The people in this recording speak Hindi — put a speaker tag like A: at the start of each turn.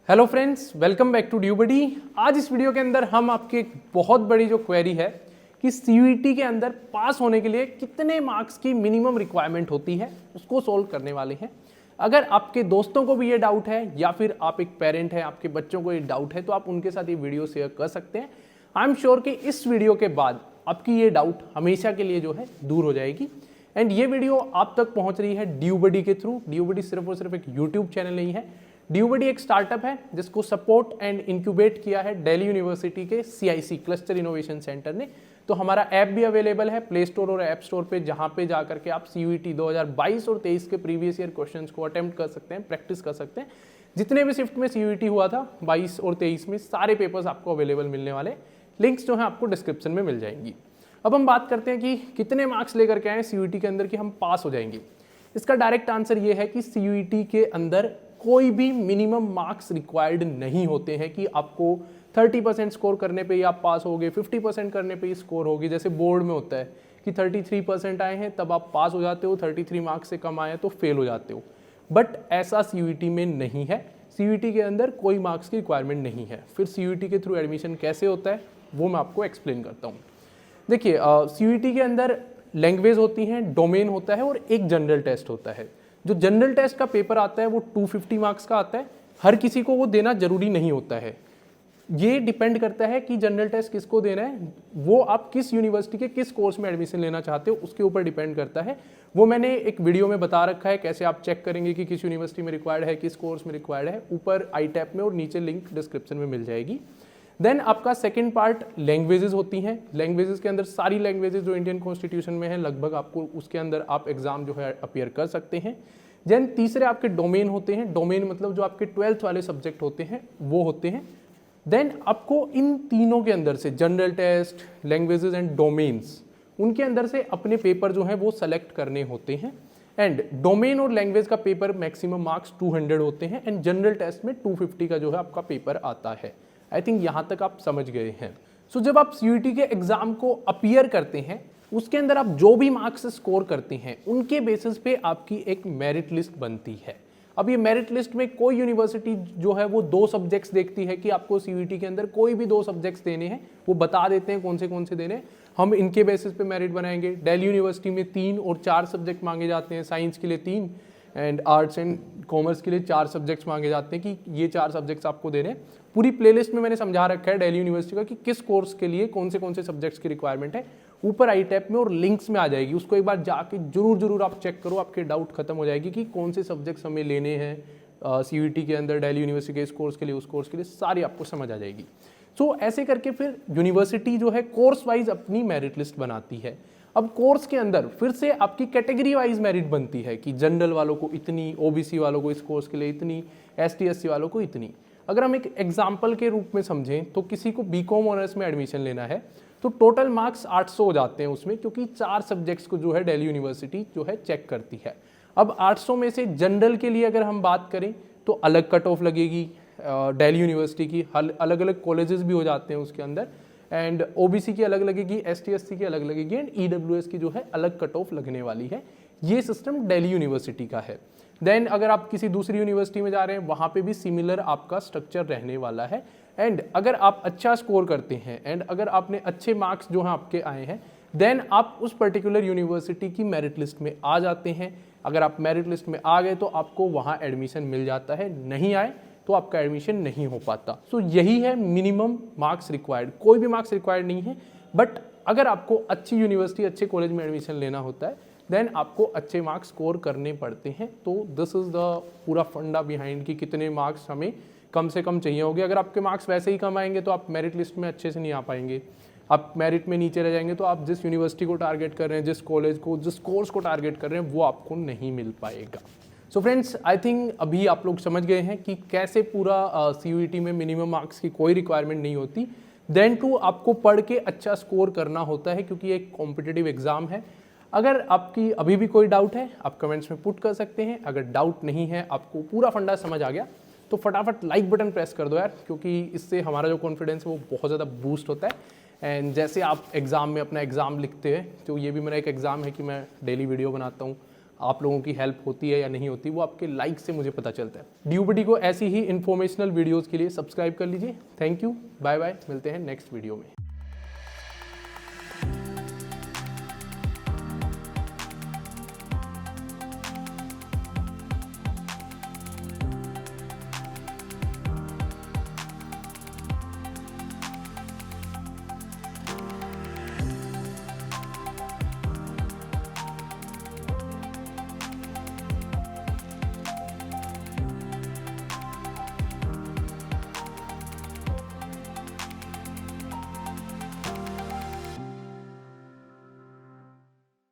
A: Hello friends, welcome back to ड्यूबडी। आज इस वीडियो के अंदर हम आपकी एक बहुत बड़ी जो क्वेरी है कि सीयूईटी के अंदर पास होने के लिए कितने मार्क्स की मिनिमम रिक्वायरमेंट होती है उसको सोल्व करने वाले हैं। अगर आपके दोस्तों को भी ये डाउट है या फिर आप एक पेरेंट हैं, आपके बच्चों को ये डाउट है, तो आप उनके साथ ये वीडियो शेयर कर सकते हैं। आई एम श्योर कि इस वीडियो के बाद आपकी ये डाउट हमेशा के लिए जो है दूर हो जाएगी। एंड ये वीडियो आप तक पहुंच रही है ड्यूबडी के थ्रू। ड्यूबडी सिर्फ और सिर्फ एक यूट्यूब चैनल नहीं है। ड्यूबडी एक स्टार्टअप है जिसको सपोर्ट एंड इंक्यूबेट किया है दिल्ली यूनिवर्सिटी के CIC क्लस्टर इनोवेशन सेंटर ने। तो हमारा ऐप भी अवेलेबल है प्ले स्टोर और ऐप स्टोर पे, जहां पे जाकर के आप CUET 2022 और 23 के प्रीवियस ईयर क्वेश्चंस को अटेम्प्ट कर सकते हैं, प्रैक्टिस कर सकते हैं। जितने भी शिफ्ट में CUET हुआ था 22 और 23 में, सारे पेपर्स आपको अवेलेबल मिलने वाले। लिंक्स जो है आपको डिस्क्रिप्शन में मिल जाएंगी। अब हम बात करते हैं कि कितने मार्क्स लेकर के आए CUET के अंदर कि हम पास हो जाएंगे। इसका डायरेक्ट आंसर ये है कि CUET के अंदर कोई भी मिनिमम मार्क्स रिक्वायर्ड नहीं होते हैं कि आपको 30% स्कोर करने पे ही आप पास होगे, 50% करने पे ही स्कोर होगी। जैसे बोर्ड में होता है कि 33% आए हैं तब आप पास हो जाते हो, 33 मार्क्स से कम आए तो फेल हो जाते हो। बट ऐसा CUET में नहीं है। CUET के अंदर कोई मार्क्स की रिक्वायरमेंट नहीं है। फिर CUET के थ्रू एडमिशन कैसे होता है वो मैं आपको एक्सप्लेन करता हूँ। देखिए, CUET के अंदर लैंग्वेज होती हैं, डोमेन होता है और एक जनरल टेस्ट होता है। जो जनरल टेस्ट का पेपर आता है वो 250 मार्क्स का आता है। हर किसी को वो देना जरूरी नहीं होता है। ये डिपेंड करता है कि जनरल टेस्ट किसको देना है, वो आप किस यूनिवर्सिटी के किस कोर्स में एडमिशन लेना चाहते हो उसके ऊपर डिपेंड करता है। वो मैंने एक वीडियो में बता रखा है कैसे आप चेक करेंगे कि किस यूनिवर्सिटी में रिक्वायर्ड है, किस कोर्स में रिक्वायर्ड है। ऊपर आई टैप में और नीचे लिंक डिस्क्रिप्शन में मिल जाएगी। देन आपका सेकंड पार्ट लैंग्वेजेस होती हैं। लैंग्वेजेस के अंदर सारी लैंग्वेजेस जो इंडियन कॉन्स्टिट्यूशन में है लगभग आपको उसके अंदर आप एग्जाम जो है अपीयर कर सकते हैं। देन तीसरे आपके डोमेन होते हैं। डोमेन मतलब जो आपके 12th वाले सब्जेक्ट होते हैं वो होते हैं। देन आपको इन तीनों के अंदर से general test, languages and domains, उनके अंदर से अपने पेपर जो है वो सेलेक्ट करने होते हैं। एंड डोमेन और लैंग्वेज का पेपर मैक्सिमम मार्क्स 200 होते हैं एंड जनरल टेस्ट में 250 का जो है आपका पेपर आता है। आई थिंक यहाँ तक आप समझ गए हैं। सो जब आप CUET के एग्जाम को अपीयर करते हैं उसके अंदर आप जो भी मार्क्स स्कोर करते हैं उनके बेसिस पे आपकी एक मेरिट लिस्ट बनती है। अब ये मेरिट लिस्ट में कोई यूनिवर्सिटी जो है वो 2 सब्जेक्ट्स देखती है कि आपको CUET के अंदर कोई भी 2 सब्जेक्ट्स देने हैं, वो बता देते हैं कौन से देने हैं, हम इनके बेसिस पे मेरिट बनाएंगे। दिल्ली यूनिवर्सिटी में 3 और 4 सब्जेक्ट मांगे जाते हैं, साइंस के लिए 3 एंड आर्ट्स एंड कॉमर्स के लिए 4 सब्जेक्ट्स मांगे जाते हैं कि ये 4 सब्जेक्ट्स आपको देने हैं। पूरी प्लेलिस्ट में मैंने समझा रखा है दिल्ली यूनिवर्सिटी का कि किस कोर्स के लिए कौन से सब्जेक्ट्स की रिक्वायरमेंट है। ऊपर आई टैप में और लिंक्स में आ जाएगी, उसको एक बार जाके जरूर आप चेक करो, आपके डाउट खत्म हो जाएगी कि कौन से सब्जेक्ट्स हमें लेने हैं CUET के अंदर दिल्ली यूनिवर्सिटी के इस कोर्स के लिए, उस कोर्स के लिए, सारी आपको समझ आ जाएगी। सो ऐसे करके फिर यूनिवर्सिटी जो है कोर्स वाइज अपनी मेरिट लिस्ट बनाती है। अब कोर्स के अंदर फिर से आपकी कैटेगरी वाइज मेरिट बनती है कि जनरल वालों को इतनी, OBC वालों को इस कोर्स के लिए इतनी, ST SC वालों को इतनी। अगर हम एक एग्जाम्पल के रूप में समझें तो किसी को BCom ऑनर्स में एडमिशन लेना है तो टोटल मार्क्स 800 हो जाते हैं उसमें, क्योंकि 4 सब्जेक्ट्स को जो है दिल्ली यूनिवर्सिटी जो है चेक करती है। अब 800 में से जनरल के लिए अगर हम बात करें तो अलग कट ऑफ लगेगी दिल्ली यूनिवर्सिटी की, अलग अलग कॉलेजेस भी हो जाते हैं उसके अंदर। एंड OBC की अलग लगेगी, ST SC की अलग लगेगी एंड EWS की जो है अलग कट ऑफ लगने वाली है। ये सिस्टम दिल्ली यूनिवर्सिटी का है। देन अगर आप किसी दूसरी यूनिवर्सिटी में जा रहे हैं वहाँ पे भी सिमिलर आपका स्ट्रक्चर रहने वाला है। एंड अगर आप अच्छा स्कोर करते हैं एंड अगर आपने अच्छे मार्क्स जो हैं आपके आए हैं, देन आप उस पर्टिकुलर यूनिवर्सिटी की मेरिट लिस्ट में आ जाते हैं। अगर आप मेरिट लिस्ट में आ गए तो आपको वहाँ एडमिशन मिल जाता है, नहीं आए तो आपका एडमिशन नहीं हो पाता। सो यही है मिनिमम मार्क्स रिक्वायर्ड। कोई भी मार्क्स रिक्वायर्ड नहीं है, बट अगर आपको अच्छी यूनिवर्सिटी, अच्छे कॉलेज में एडमिशन लेना होता है देन आपको अच्छे मार्क्स स्कोर करने पड़ते हैं। तो दिस इज़ द पूरा फंडा बिहाइंड कि कितने मार्क्स हमें कम से कम चाहिए होंगे। अगर आपके मार्क्स वैसे ही कम आएंगे तो आप मेरिट लिस्ट में अच्छे से नहीं आ पाएंगे, आप मेरिट में नीचे रह जाएंगे, तो आप जिस यूनिवर्सिटी को टारगेट कर रहे हैं, जिस कॉलेज को, जिस कोर्स को टारगेट कर रहे हैं वो आपको नहीं मिल पाएगा। सो फ्रेंड्स, आई थिंक अभी आप लोग समझ गए हैं कि कैसे पूरा CUET में मिनिमम मार्क्स की कोई रिक्वायरमेंट नहीं होती। देन टू आपको पढ़ के अच्छा स्कोर करना होता है क्योंकि एक कॉम्पिटिटिव एग्जाम है। अगर आपकी अभी भी कोई डाउट है आप कमेंट्स में पुट कर सकते हैं। अगर डाउट नहीं है, आपको पूरा फंडा समझ आ गया, तो फटाफट लाइक बटन प्रेस कर दो यार, क्योंकि इससे हमारा जो कॉन्फिडेंस है वो बहुत ज़्यादा बूस्ट होता है। एंड जैसे आप एग्ज़ाम में अपना एग्ज़ाम लिखते हैं, तो ये भी मेरा एक एग्ज़ाम है कि मैं डेली वीडियो बनाता हूँ, आप लोगों की हेल्प होती है या नहीं होती, वो आपके लाइक से मुझे पता चलता है। ड्यूबडी को ऐसी ही इन्फॉर्मेशनल वीडियोज़ के लिए सब्सक्राइब कर लीजिए। थैंक यू, बाय बाय, मिलते हैं नेक्स्ट वीडियो में।